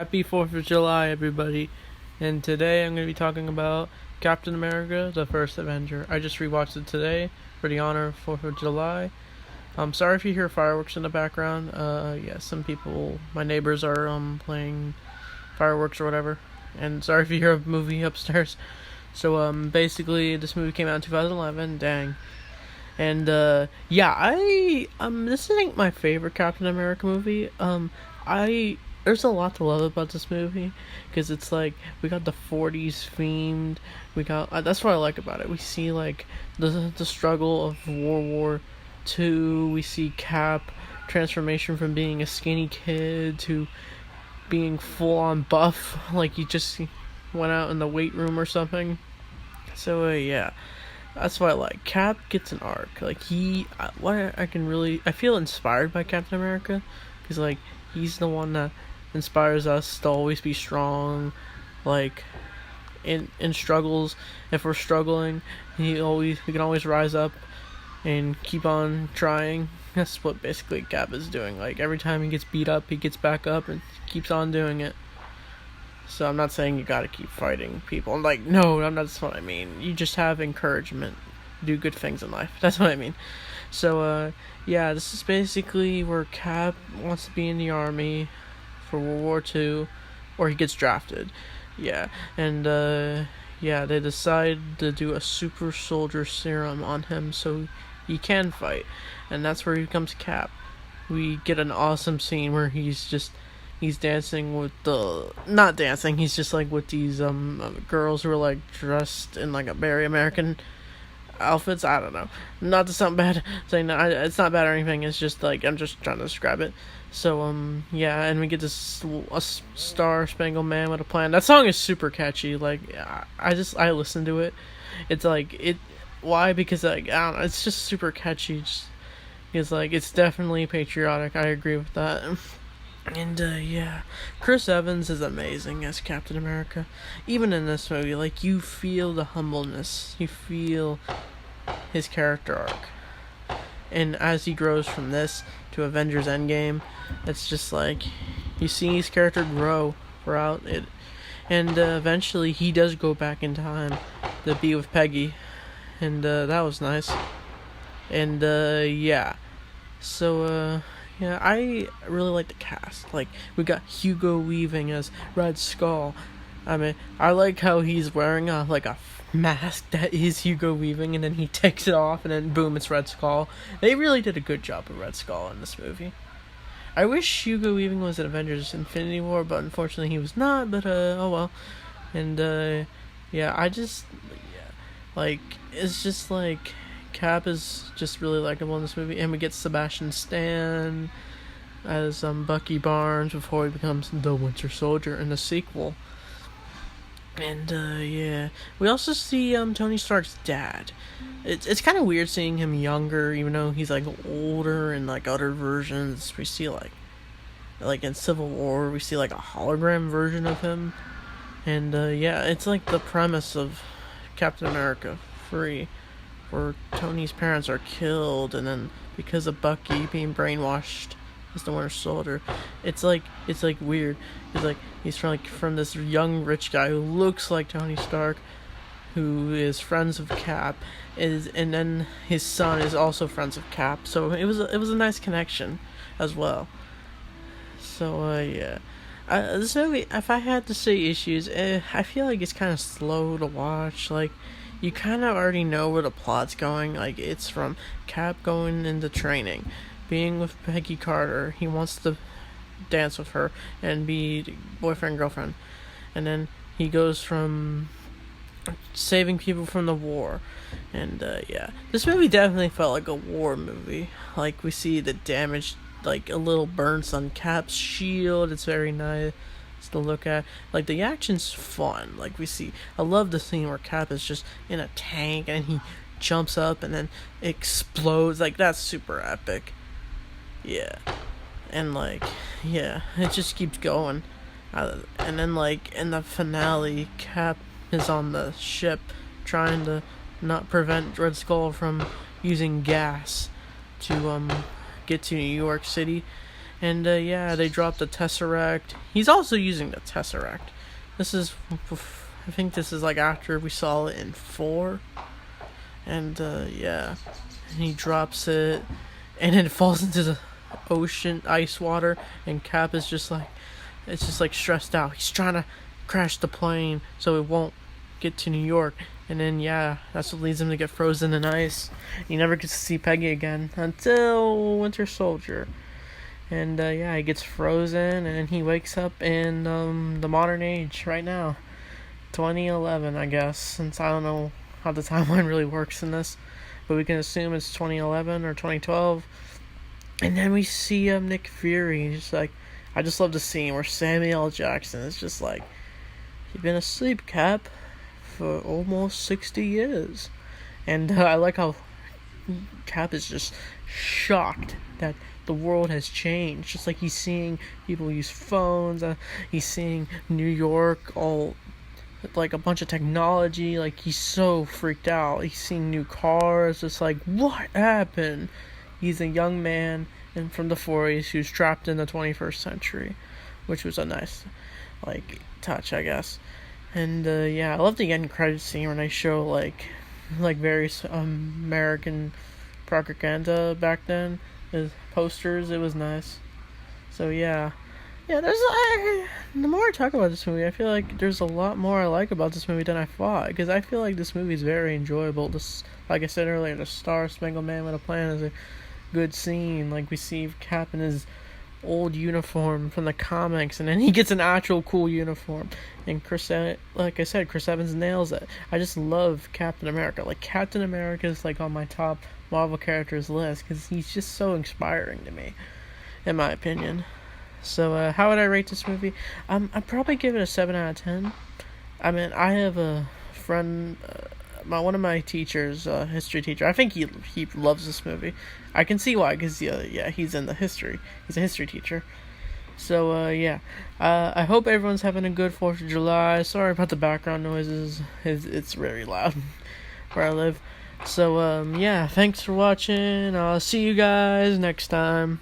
Happy 4th of July, everybody. And today I'm going to be talking about Captain America, the first Avenger. I just rewatched it today for the honor of 4th of July. I'm sorry if you hear fireworks in the background. Yeah, some people, my neighbors are playing fireworks or whatever. And sorry if you hear a movie upstairs. So basically this movie came out in 2011, dang. And yeah, this isn't my favorite Captain America movie. There's a lot to love about this movie because it's like we got the 40s themed. We got that's what I like about it. We see like the struggle of World War II. We see Cap transformation from being a skinny kid to being full on buff, like he just went out in the weight room or something. So yeah, that's what I like. Cap gets an arc. Like I feel inspired by Captain America because like he's the one that inspires us to always be strong, like in struggles. If we're struggling, we can always rise up and keep on trying. That's what basically Cap is doing. Like every time he gets beat up, he gets back up and keeps on doing it. So I'm not saying you gotta keep fighting people. I'm like, no, that's what I mean. You just have encouragement, do good things in life. That's what I mean. So yeah, this is basically where Cap wants to be in the army for World War II, or he gets drafted. Yeah, and yeah, they decide to do a super soldier serum on him so he can fight, and that's where he becomes Cap. We get an awesome scene where he's dancing with not dancing, he's just like with these girls who are like dressed in like a very American outfits. I don't know, not to sound bad saying that. It's not bad or anything, it's just like I'm just trying to describe it. So yeah, and we get this a StarSpangled Man with a Plan. That song is super catchy. Like I listen to it. It's like why? Because like I don't know, it's just super catchy. It's like it's definitely patriotic. I agree with that. And yeah, Chris Evans is amazing as Captain America. Even in this movie, like you feel the humbleness, you feel his character arc, and as he grows from this to Avengers Endgame, it's just like you see his character grow throughout it, and eventually he does go back in time to be with Peggy, and that was nice. And yeah, so yeah, I really like the cast. Like, we got Hugo Weaving as Red Skull. I mean, I like how he's wearing a mask that is Hugo Weaving, and then he takes it off, and then boom, it's Red Skull. They really did a good job of Red Skull in this movie. I wish Hugo Weaving was in Avengers Infinity War, but unfortunately he was not, but oh well. And yeah, like, it's just like Cap is just really likable in this movie, and we get Sebastian Stan as Bucky Barnes before he becomes the Winter Soldier in the sequel. And yeah, we also see Tony Stark's dad. It's kind of weird seeing him younger, even though he's like older in like other versions. We see like in Civil War, we see like a hologram version of him. And yeah, it's like the premise of Captain America 3, where Tony's parents are killed, and then because of Bucky being brainwashed as the Winter Soldier, it's like weird. He's from this young rich guy who looks like Tony Stark, who is friends with Cap, and then his son is also friends with Cap. So it was a nice connection as well. So yeah. This movie, if I had to say issues, I feel like it's kind of slow to watch. Like, you kind of already know where the plot's going. Like, it's from Cap going into training, being with Peggy Carter. He wants to dance with her and be boyfriend, girlfriend. And then he goes from saving people from the war. And, yeah. This movie definitely felt like a war movie. Like, we see the damage, like, a little burns on Cap's shield. It's very nice to look at. Like, the action's fun. Like, I love the scene where Cap is just in a tank and he jumps up and then explodes. Like, that's super epic. Yeah. And like, yeah, it just keeps going. And then like in the finale, Cap is on the ship trying to not prevent Red Skull from using gas to get to New York City. And yeah, they dropped the Tesseract. He's also using the Tesseract. This is, I think this is like after we saw it in 4. And yeah, and he drops it, and it falls into the ocean, ice water, and Cap is just like, it's just like stressed out. He's trying to crash the plane so it won't get to New York. And then yeah, that's what leads him to get frozen in ice. He never gets to see Peggy again until Winter Soldier. And yeah, he gets frozen, and he wakes up in the modern age right now, 2011, I guess, since I don't know how the timeline really works in this, but we can assume it's 2011 or 2012. And then we see Nick Fury. Just like, I just love the scene where Samuel L. Jackson is just like, "You've been asleep, Cap, for almost 60 years." And I like how Cap is just shocked that the world has changed. Just like he's seeing people use phones, he's seeing New York all like a bunch of technology. Like, he's so freaked out. He's seeing new cars. It's like, what happened? He's a young man and from the 40s who's trapped in the 21st century, which was a nice like touch, I guess. And yeah, I love the end credits scene when they show like various American propaganda back then as posters. It was nice. So yeah, there's the more I talk about this movie, I feel like there's a lot more I like about this movie than I thought, because I feel like this movie is very enjoyable. This, like I said earlier, the StarSpangled Man with a Plan is a good scene. Like, we see Cap in his old uniform from the comics, and then he gets an actual cool uniform. And like I said, Chris Evans nails it. I just love Captain America. Like, Captain America is like on my top Marvel characters list, because he's just so inspiring to me, in my opinion. So how would I rate this movie? I'd probably give it a 7 out of 10. I mean, I have a friend, one of my teachers, history teacher. I think he loves this movie. I can see why, because yeah, he's in the history. He's a history teacher. So yeah, I hope everyone's having a good 4th of July. Sorry about the background noises. It's very loud where I live. So yeah, thanks for watching. I'll see you guys next time.